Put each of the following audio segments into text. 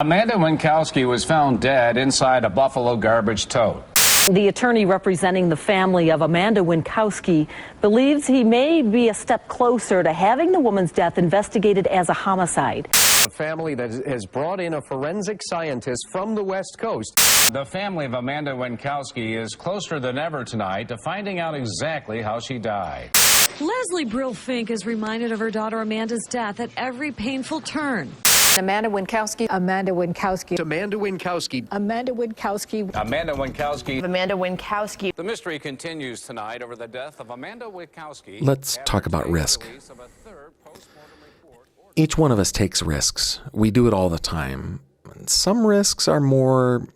Amanda Wienckowski was found dead inside a Buffalo garbage tote. The attorney representing the family of Amanda Wienckowski believes he may be a step closer to having the woman's death investigated as a homicide. A family that has brought in a forensic scientist from the West Coast. The family of Amanda Wienckowski is closer than ever tonight to finding out exactly how she died. Leslie Brill Fink is reminded of her daughter Amanda's death at every painful turn. Amanda Wienckowski. Amanda Wienckowski. Amanda Wienckowski. Amanda Wienckowski. Amanda Wienckowski. Amanda Wienckowski. The mystery continues tonight over the death of Amanda Wienckowski. Let's talk about risk. Each one of us takes risks. We do it all the time. Some risks are more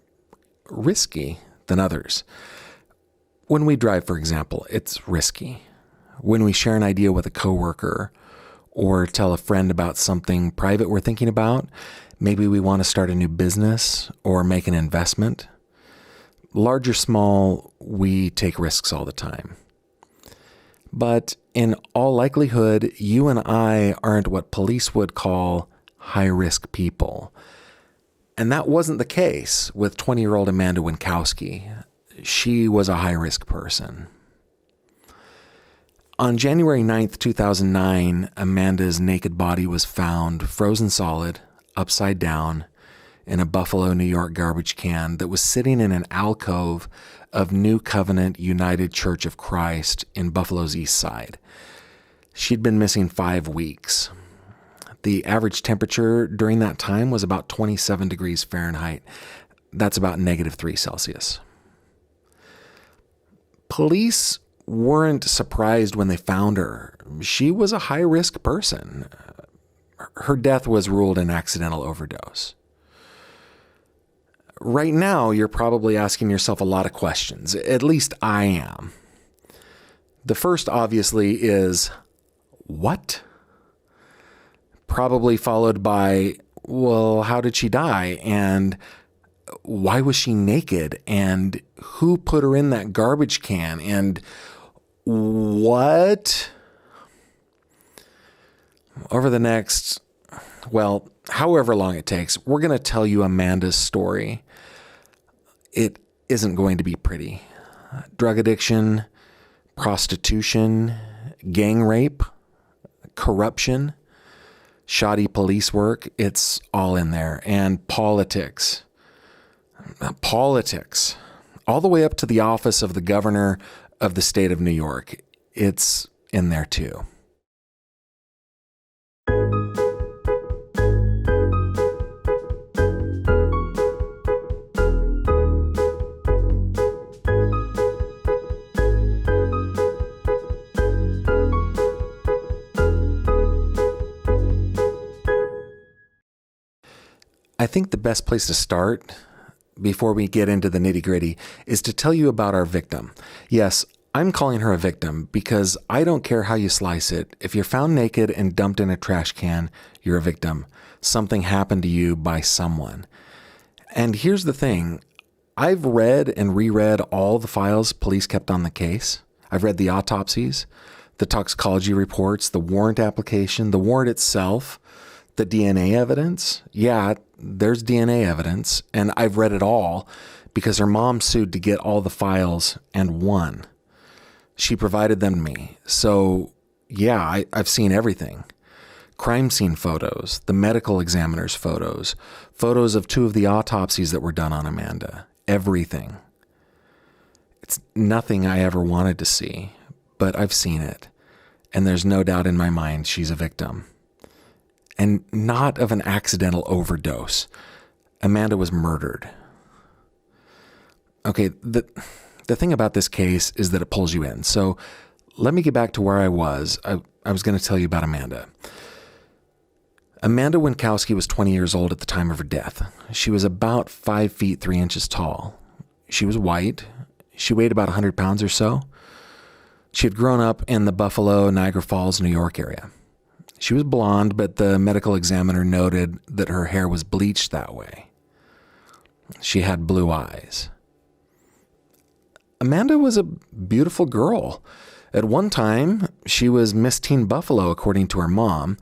risky than others. When we drive, for example, it's risky. When we share an idea with a coworker or tell a friend about something private we're thinking about, maybe we want to start a new business or make an investment. Large or small, we take risks all the time. But in all likelihood, you and I aren't what police would call high-risk people. And that wasn't the case with 20-year-old Amanda Wienckowski. She was a high-risk person. On January 9th, 2009, Amanda's naked body was found frozen solid, upside down, in a Buffalo, New York garbage can that was sitting in an alcove of New Covenant United Church of Christ in Buffalo's East Side. She'd been missing 5 weeks. The average temperature during that time was about 27 degrees Fahrenheit. That's about -3 Celsius. Police weren't surprised when they found her. She was a high-risk person. Her death was ruled an accidental overdose. Right now, you're probably asking yourself a lot of questions. At least I am. The first, obviously, is, what? Probably followed by, well, how did she die? And why was she naked? And who put her in that garbage can? And what? Over the next, well, however long it takes, we're going to tell you Amanda's story. It isn't going to be pretty. Drug addiction, prostitution, gang rape, corruption, shoddy police work, it's all in there. And politics, all the way up to the office of the governor of the state of New York. It's in there too. I think the best place to start before we get into the nitty-gritty is to tell you about our victim. Yes, I'm calling her a victim because I don't care how you slice it. If you're found naked and dumped in a trash can, you're a victim. Something happened to you by someone. And here's the thing. I've read and reread all the files police kept on the case. I've read the autopsies, the toxicology reports, the warrant application, the warrant itself, the DNA evidence. Yeah, there's DNA evidence, and I've read it all because her mom sued to get all the files and won. She provided them to me. So, yeah, I've seen everything. Crime scene photos, the medical examiner's photos, photos of 2 of the autopsies that were done on Amanda, everything. It's nothing I ever wanted to see, but I've seen it. And there's no doubt in my mind she's a victim. And not of an accidental overdose. Amanda was murdered. Okay, the thing about this case is that it pulls you in. So let me get back to where I was. I was going to tell you about Amanda. Amanda Wienckowski was 20 years old at the time of her death. She was about 5 feet 3 inches tall. She was white. She weighed about 100 pounds or so. She had grown up in the Buffalo, Niagara Falls, New York area. She was blonde, but the medical examiner noted that her hair was bleached that way. She had blue eyes. Amanda was a beautiful girl. At one time, she was Miss Teen Buffalo, according to her mom.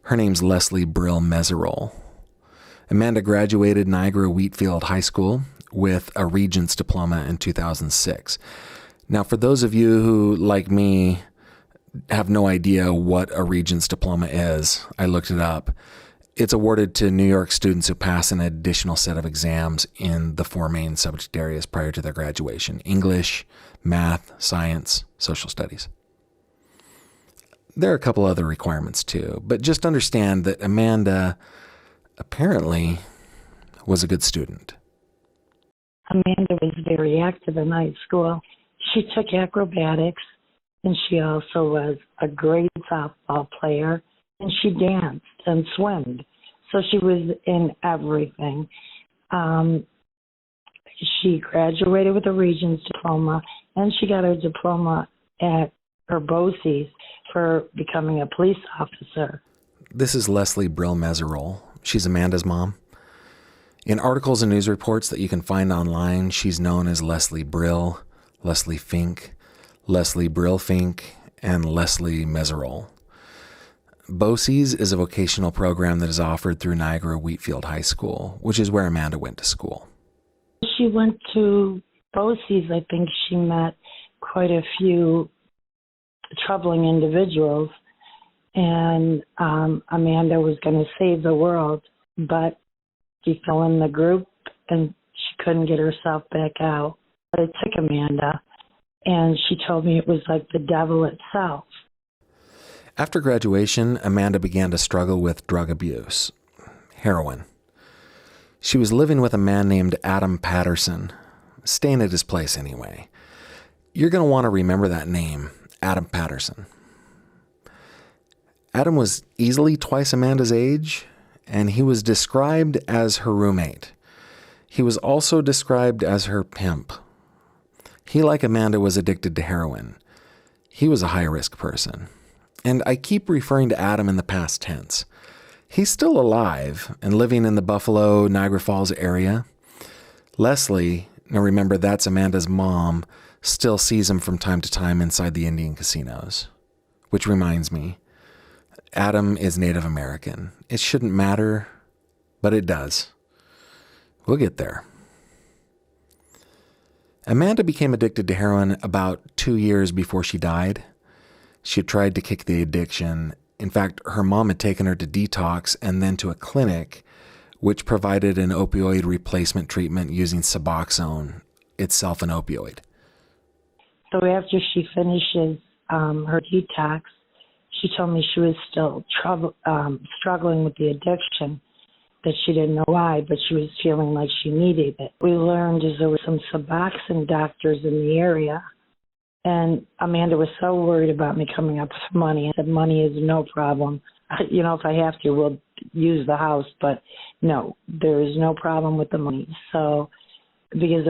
Her name's Leslie Brill Meserole. Amanda graduated Niagara Wheatfield High School with a Regents diploma in 2006. Now, for those of you who, like me, have no idea what a Regents diploma is, I looked it up. It's awarded to New York students who pass an additional set of exams in the 4 main subject areas prior to their graduation: English, math, science, social studies. There are a couple other requirements too, but just understand that Amanda apparently was a good student. Amanda was very active in high school. She took acrobatics, and she also was a great softball player, and she danced and swam. So she was in everything. She graduated with a Regents diploma, and she got her diploma at her BOCES for becoming a police officer. This is Leslie Brill Meserole. She's Amanda's mom. In articles and news reports that you can find online, she's known as Leslie Brill, Leslie Fink, Leslie Brill Fink, and Leslie Meserole. BOCES is a vocational program that is offered through Niagara Wheatfield High School, which is where Amanda went to school. She went to BOCES. I think she met quite a few troubling individuals, and Amanda was going to save the world, but she fell in the group and she couldn't get herself back out. But it took Amanda, and she told me it was like the devil itself. After graduation, Amanda began to struggle with drug abuse, heroin. She was living with a man named Adam Patterson, staying at his place anyway. You're going to want to remember that name, Adam Patterson. Adam was easily twice Amanda's age, and he was described as her roommate. He was also described as her pimp. He, like Amanda, was addicted to heroin. He was a high-risk person. And I keep referring to Adam in the past tense. He's still alive and living in the Buffalo, Niagara Falls area. Leslie, now remember that's Amanda's mom, still sees him from time to time inside the Indian casinos. Which reminds me, Adam is Native American. It shouldn't matter, but it does. We'll get there. Amanda became addicted to heroin about 2 years before she died. She had tried to kick the addiction. In fact, her mom had taken her to detox and then to a clinic which provided an opioid replacement treatment using Suboxone, itself an opioid. So after she finishes her detox, she told me she was still struggling with the addiction, that she didn't know why, but she was feeling like she needed it. We learned is there were some Suboxone doctors in the area, and Amanda was so worried about me coming up with money. I said, money is no problem. You know, if I have to, we'll use the house, but no, there is no problem with the money. So, because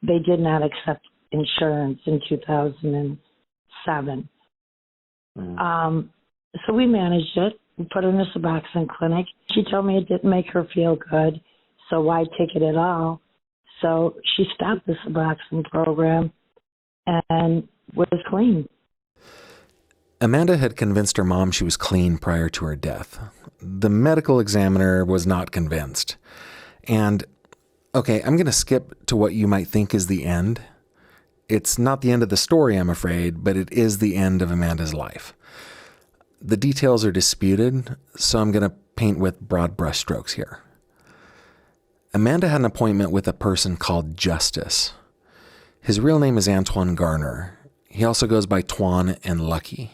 they did not accept insurance in 2007. So we managed it. We put her in a Suboxone clinic. She told me it didn't make her feel good, so why take it at all? So she stopped the Suboxone program and was clean. Amanda had convinced her mom she was clean prior to her death. The medical examiner was not convinced. And, okay, I'm going to skip to what you might think is the end. It's not the end of the story, I'm afraid, but it is the end of Amanda's life. The details are disputed, so I'm going to paint with broad brushstrokes here. Amanda had an appointment with a person called Justice. His real name is Antoine Garner. He also goes by Twan and Lucky.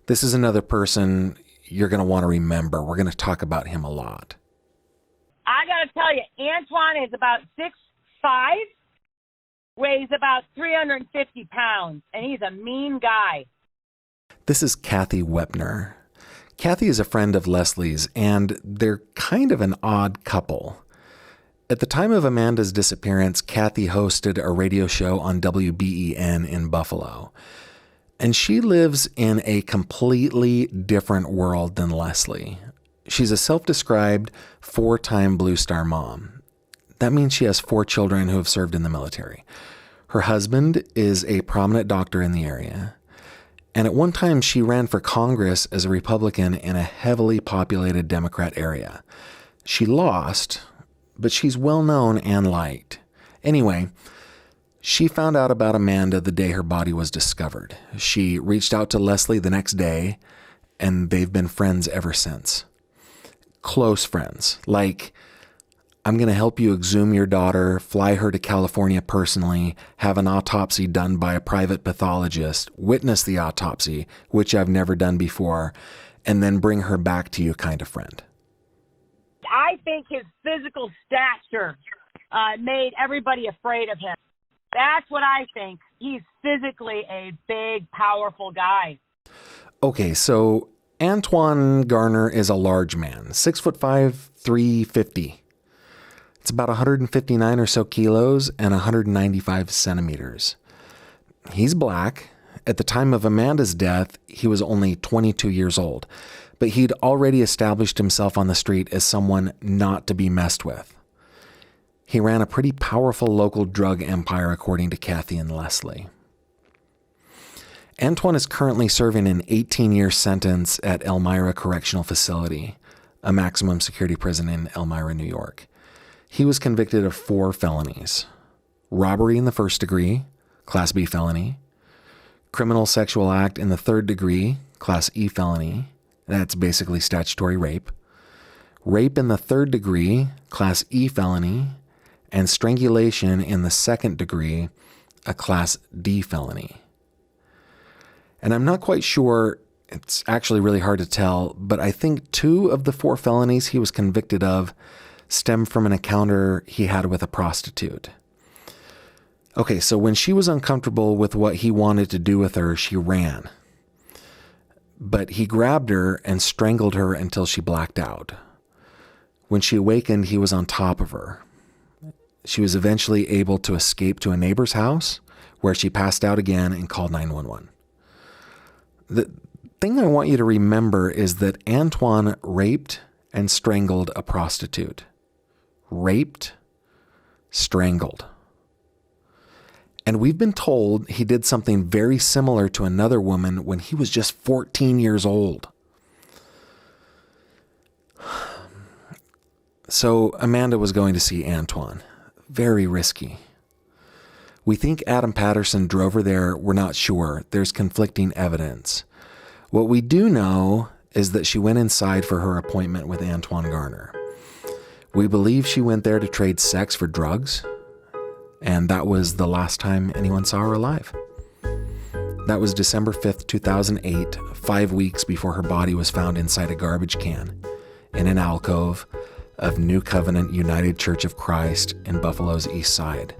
This is another person you're going to want to remember. We're going to talk about him a lot. I got to tell you, Antoine is about 6'5", weighs about 350 pounds, and he's a mean guy. This is Kathy Weppner. Kathy is a friend of Leslie's, and they're kind of an odd couple. At the time of Amanda's disappearance, Kathy hosted a radio show on WBEN in Buffalo. And she lives in a completely different world than Leslie. She's a self-described 4-time Blue Star mom. That means she has 4 children who have served in the military. Her husband is a prominent doctor in the area. And at one time, she ran for Congress as a Republican in a heavily populated Democrat area. She lost, but she's well known and liked. Anyway, she found out about Amanda the day her body was discovered. She reached out to Leslie the next day, and they've been friends ever since. Close friends. Like, I'm going to help you exhume your daughter, fly her to California personally, have an autopsy done by a private pathologist, witness the autopsy, which I've never done before, and then bring her back to you kind of friend. I think his physical stature made everybody afraid of him. That's what I think. He's physically a big, powerful guy. Okay, so Antoine Garner is a large man, 6'5", 350. It's about 159 or so kilos and 195 centimeters. He's black. At the time of Amanda's death, he was only 22 years old, but he'd already established himself on the street as someone not to be messed with. He ran a pretty powerful local drug empire, according to Kathy and Leslie. Antoine is currently serving an 18-year sentence at Elmira Correctional Facility, a maximum security prison in Elmira, New York. He was convicted of 4 felonies: robbery in the 1st degree, Class B felony; criminal sexual act in the 3rd degree, Class E felony, that's basically statutory rape; rape in the 3rd degree, Class E felony; and strangulation in the 2nd degree, a Class D felony. And I'm not quite sure, it's actually really hard to tell, but I think 2 of the 4 felonies he was convicted of stem from an encounter he had with a prostitute. Okay, so when she was uncomfortable with what he wanted to do with her, she ran. But he grabbed her and strangled her until she blacked out. When she awakened, he was on top of her. She was eventually able to escape to a neighbor's house, where she passed out again and called 911. The thing I want you to remember is that Antoine raped and strangled a prostitute. Raped, strangled. And we've been told he did something very similar to another woman when he was just 14 years old. So Amanda was going to see Antoine. Very risky. We think Adam Patterson drove her there. We're not sure. There's conflicting evidence. What we do know is that she went inside for her appointment with Antoine Garner. We believe she went there to trade sex for drugs, and that was the last time anyone saw her alive. That was December 5th, 2008, 5 weeks before her body was found inside a garbage can in an alcove of New Covenant United Church of Christ in Buffalo's East Side,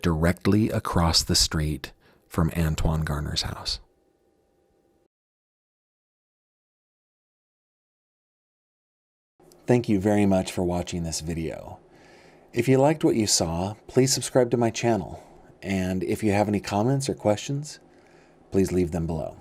directly across the street from Antoine Garner's house. Thank you very much for watching this video. If you liked what you saw, please subscribe to my channel. And if you have any comments or questions, please leave them below.